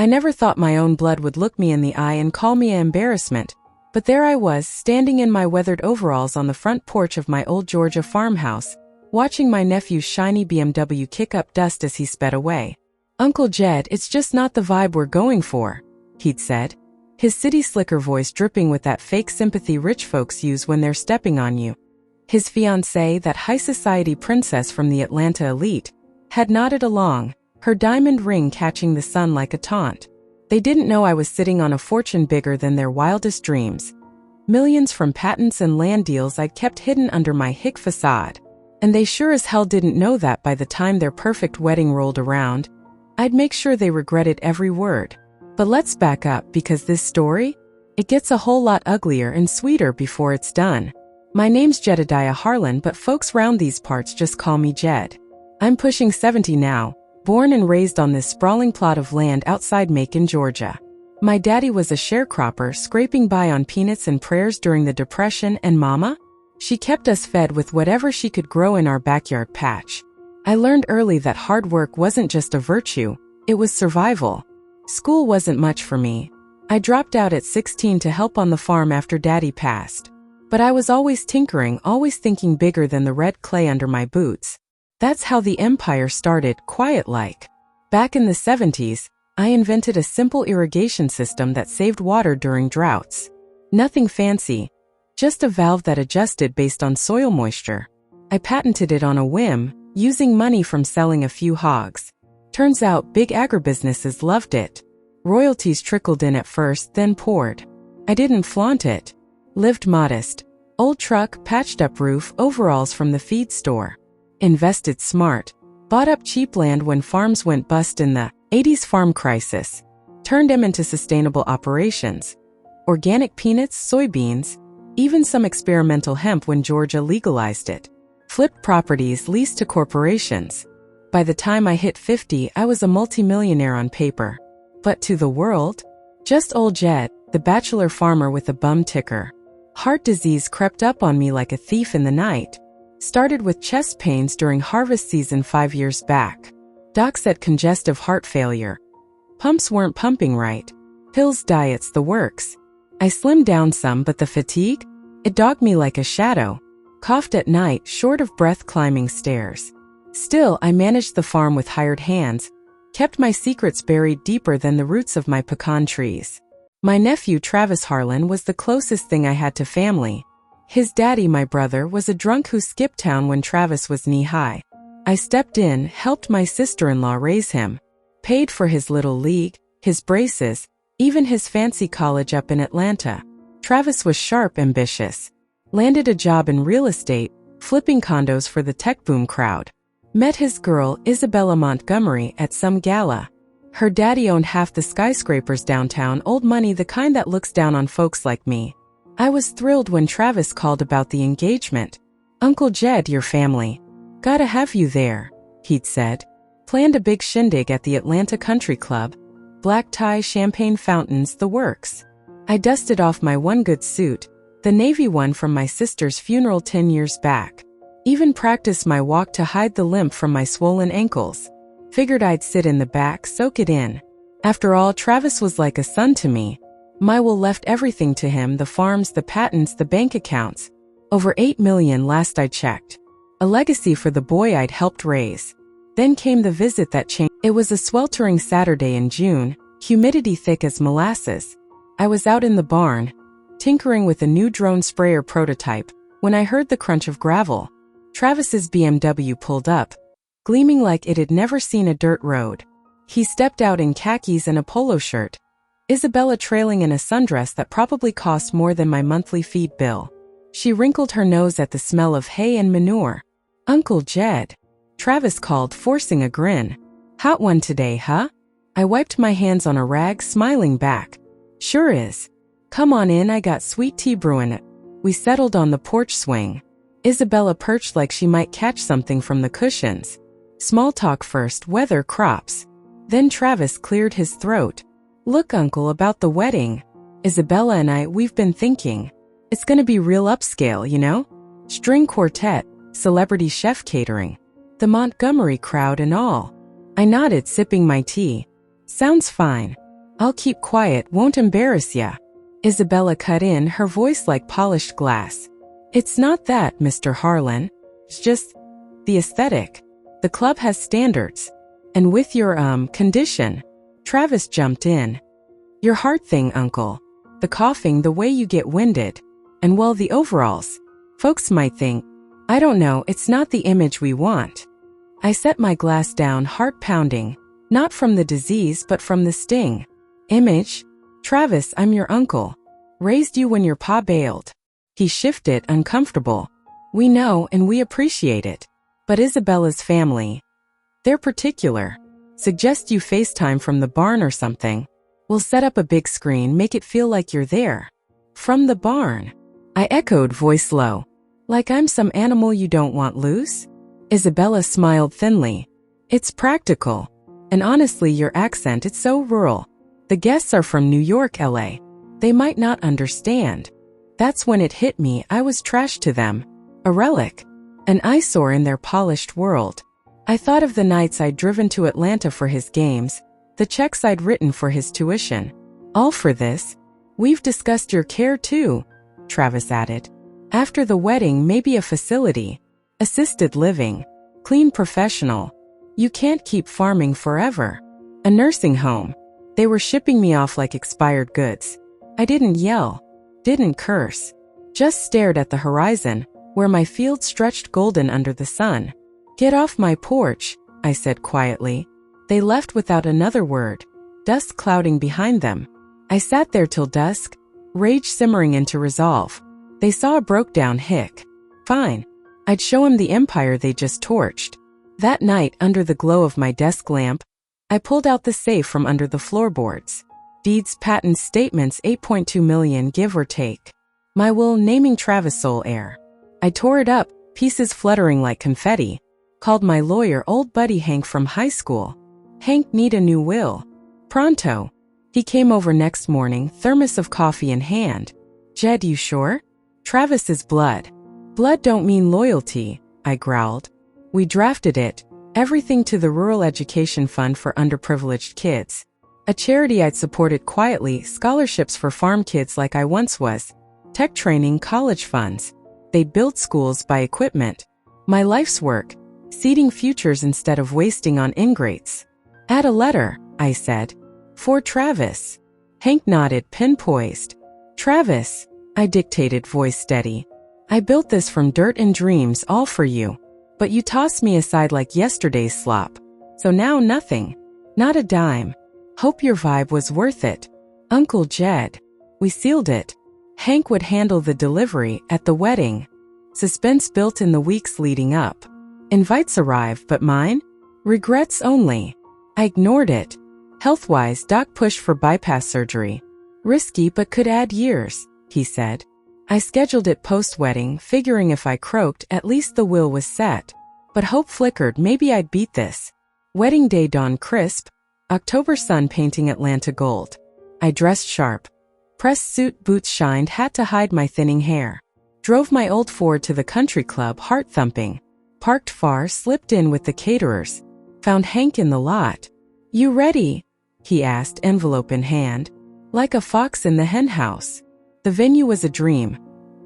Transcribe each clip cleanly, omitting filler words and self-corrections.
I never thought my own blood would look me in the eye and call me an embarrassment, but there I was, standing in my weathered overalls on the front porch of my old Georgia farmhouse, watching my nephew's shiny BMW kick up dust as he sped away. "Uncle Jed, it's just not the vibe we're going for," he'd said, his city slicker voice dripping with that fake sympathy rich folks use when they're stepping on you. His fiancée, that high society princess from the Atlanta elite, had nodded along, her diamond ring catching the sun like a taunt. They didn't know I was sitting on a fortune bigger than their wildest dreams. Millions from patents and land deals I'd kept hidden under my Hick facade. And they sure as hell didn't know that by the time their perfect wedding rolled around, I'd make sure they regretted every word. But let's back up, because this story, it gets a whole lot uglier and sweeter before it's done. My name's Jedediah Harlan, but folks round these parts just call me Jed. I'm pushing 70 now, born and raised on this sprawling plot of land outside Macon, Georgia. My daddy was a sharecropper, scraping by on peanuts and prayers during the Depression, and Mama? She kept us fed with whatever she could grow in our backyard patch. I learned early that hard work wasn't just a virtue, it was survival. School wasn't much for me. I dropped out at 16 to help on the farm after Daddy passed. But I was always tinkering, always thinking bigger than the red clay under my boots. That's how the empire started, quiet-like. Back in the 70s, I invented a simple irrigation system that saved water during droughts. Nothing fancy, just a valve that adjusted based on soil moisture. I patented it on a whim, using money from selling a few hogs. Turns out big agribusinesses loved it. Royalties trickled in at first, then poured. I didn't flaunt it. Lived modest. Old truck, patched up roof, overalls from the feed store. Invested smart. Bought up cheap land when farms went bust in the 80s farm crisis. Turned them into sustainable operations. Organic peanuts, soybeans, even some experimental hemp when Georgia legalized it. Flipped properties leased to corporations. By the time I hit 50, I was a multimillionaire on paper. But to the world, just old Jed, the bachelor farmer with a bum ticker. Heart disease crept up on me like a thief in the night. Started with chest pains during harvest season 5 years back. Doc said congestive heart failure. Pumps weren't pumping right. Pills, diets, the works. I slimmed down some, but the fatigue? It dogged me like a shadow. Coughed at night, short of breath climbing stairs. Still, I managed the farm with hired hands, kept my secrets buried deeper than the roots of my pecan trees. My nephew Travis Harlan was the closest thing I had to family. His daddy, my brother, was a drunk who skipped town when Travis was knee-high. I stepped in, helped my sister-in-law raise him, paid for his little league, his braces, even his fancy college up in Atlanta. Travis was sharp, ambitious. Landed a job in real estate, flipping condos for the tech boom crowd. Met his girl, Isabella Montgomery, at some gala. Her daddy owned half the skyscrapers downtown, old money, the kind that looks down on folks like me. I was thrilled when Travis called about the engagement. "Uncle Jed, your family. Gotta have you there," he'd said. Planned a big shindig at the Atlanta Country Club. Black tie, champagne fountains, the works. I dusted off my one good suit, the navy one from my sister's funeral 10 years back. Even practiced my walk to hide the limp from my swollen ankles. Figured I'd sit in the back, soak it in. After all, Travis was like a son to me. My will left everything to him, the farms, the patents, the bank accounts. Over $8 million last I checked. A legacy for the boy I'd helped raise. Then came the visit that changed. It was a sweltering Saturday in June, humidity thick as molasses. I was out in the barn, tinkering with a new drone sprayer prototype, when I heard the crunch of gravel. Travis's BMW pulled up, gleaming like it had never seen a dirt road. He stepped out in khakis and a polo shirt, Isabella trailing in a sundress that probably cost more than my monthly feed bill. She wrinkled her nose at the smell of hay and manure. "Uncle Jed," Travis called, forcing a grin. "Hot one today, huh?" I wiped my hands on a rag, smiling back. "Sure is. Come on in, I got sweet tea brewing." We settled on the porch swing. Isabella perched like she might catch something from the cushions. Small talk first, weather, crops. Then Travis cleared his throat. "Look, Uncle, about the wedding. Isabella and we've been thinking. It's gonna be real upscale, you know? String quartet, celebrity chef catering. The Montgomery crowd and all." I nodded, sipping my tea. "Sounds fine. I'll keep quiet, won't embarrass ya. Isabella cut in, her voice like polished glass. It's not that, Mr. Harlan. It's just the aesthetic. The club has standards. And with your, condition. Travis jumped in. Your heart thing, uncle. The coughing, the way you get winded. And well, the overalls. Folks might think, I don't know, it's not the image we want. I set my glass down, heart pounding. Not from the disease, but from the sting. Image? Travis, I'm your uncle. Raised you when your pa bailed. He shifted, uncomfortable. We know and we appreciate it. But Isabella's family, they're particular. Suggest you FaceTime from the barn or something. We'll set up a big screen, make it feel like you're there. From the barn. I echoed, voice low. Like I'm some animal you don't want loose? Isabella smiled thinly. It's practical. And honestly, your accent, it's so rural. The guests are from New York, LA. They might not understand. That's when it hit me, I was trash to them. A relic. An eyesore in their polished world. I thought of the nights I'd driven to Atlanta for his games, the checks I'd written for his tuition. All for this. We've discussed your care too, Travis added. After the wedding, maybe a facility. Assisted living. Clean professional. You can't keep farming forever. A nursing home. They were shipping me off like expired goods. I didn't yell. Didn't curse. Just stared at the horizon, where my field stretched golden under the sun. Get off my porch, I said quietly. They left without another word, dust clouding behind them. I sat there till dusk, rage simmering into resolve. They saw a broke-down Hick. Fine. I'd show him the empire they just torched. That night, under the glow of my desk lamp, I pulled out the safe from under the floorboards. Deeds, patents, statements, 8.2 million, give or take. My will naming Travis sole heir. I tore it up, pieces fluttering like confetti. Called my lawyer, old buddy Hank from high school. Hank, need a new will. Pronto. He came over next morning, thermos of coffee in hand. Jed, you sure? Travis is blood. Blood don't mean loyalty, I growled. We drafted it, everything to the Rural Education Fund for Underprivileged Kids. A charity I'd supported quietly, scholarships for farm kids like I once was. Tech training, college funds. They'd build schools, buy equipment. My life's work. Seeding futures instead of wasting on ingrates. Add a letter, I said. For Travis. Hank nodded, pen poised. Travis, I dictated, voice steady. I built this from dirt and dreams, all for you. But you tossed me aside like yesterday's slop. So now nothing. Not a dime. Hope your vibe was worth it. Uncle Jed. We sealed it. Hank would handle the delivery at the wedding. Suspense built in the weeks leading up. Invites arrived, but mine? Regrets only. I ignored it. Health-wise, doc pushed for bypass surgery. Risky but could add years, he said. I scheduled it post-wedding, figuring if I croaked, at least the will was set. But hope flickered, maybe I'd beat this. Wedding day dawned crisp. October sun painting Atlanta gold. I dressed sharp. Pressed suit, boots shined, hat to hide my thinning hair. Drove my old Ford to the country club, heart thumping. Parked far, slipped in with the caterers. Found Hank in the lot. You ready? He asked, envelope in hand. Like a fox in the hen house. The venue was a dream.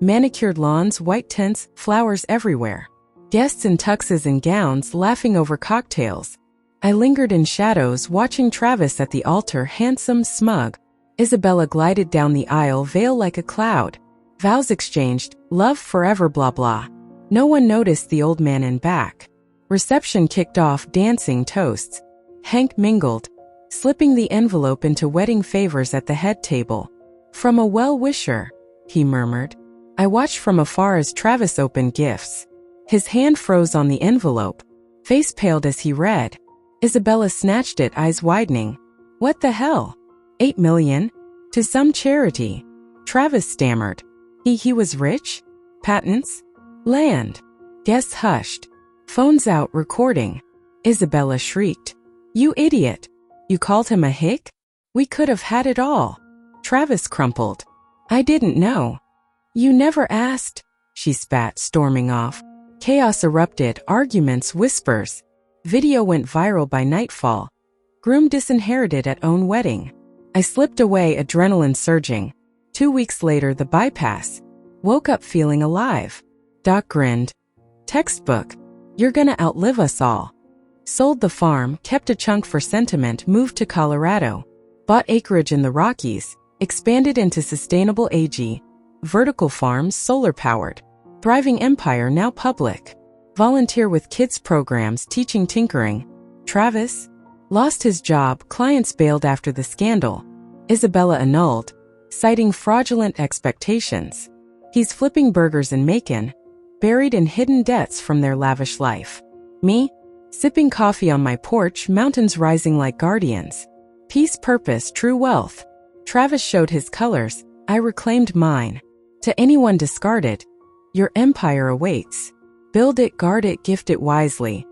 Manicured lawns, white tents, flowers everywhere. Guests in tuxes and gowns laughing over cocktails. I lingered in shadows, watching Travis at the altar, handsome, smug. Isabella glided down the aisle, veil like a cloud. Vows exchanged, love forever, blah blah. No one noticed the old man in back. Reception kicked off, dancing, toasts. Hank mingled, slipping the envelope into wedding favors at the head table. From a well-wisher, he murmured. I watched from afar as Travis opened gifts. His hand froze on the envelope. Face paled as he read. Isabella snatched it, eyes widening. What the hell? 8 million? To some charity. Travis stammered. He was rich? Patents? Land. Guests hushed. Phones out, recording. Isabella shrieked. You idiot. You called him a hick? We could have had it all. Travis crumpled. I didn't know. You never asked, she spat, storming off. Chaos erupted, arguments, whispers. Video went viral by nightfall. Groom disinherited at own wedding. I slipped away, adrenaline surging. 2 weeks later, the bypass. Woke up feeling alive. Doc grinned. Textbook. You're gonna outlive us all. Sold the farm, kept a chunk for sentiment, moved to Colorado. Bought acreage in the Rockies, expanded into sustainable AG. Vertical farms, solar-powered. Thriving empire, now public. Volunteer with kids programs teaching tinkering. Travis? Lost his job, clients bailed after the scandal. Isabella annulled, citing fraudulent expectations. He's flipping burgers in Macon, buried in hidden debts from their lavish life. Me? Sipping coffee on my porch, mountains rising like guardians. Peace, purpose, true wealth. Travis showed his colors, I reclaimed mine. To anyone discarded, your empire awaits. Build it, guard it, gift it wisely.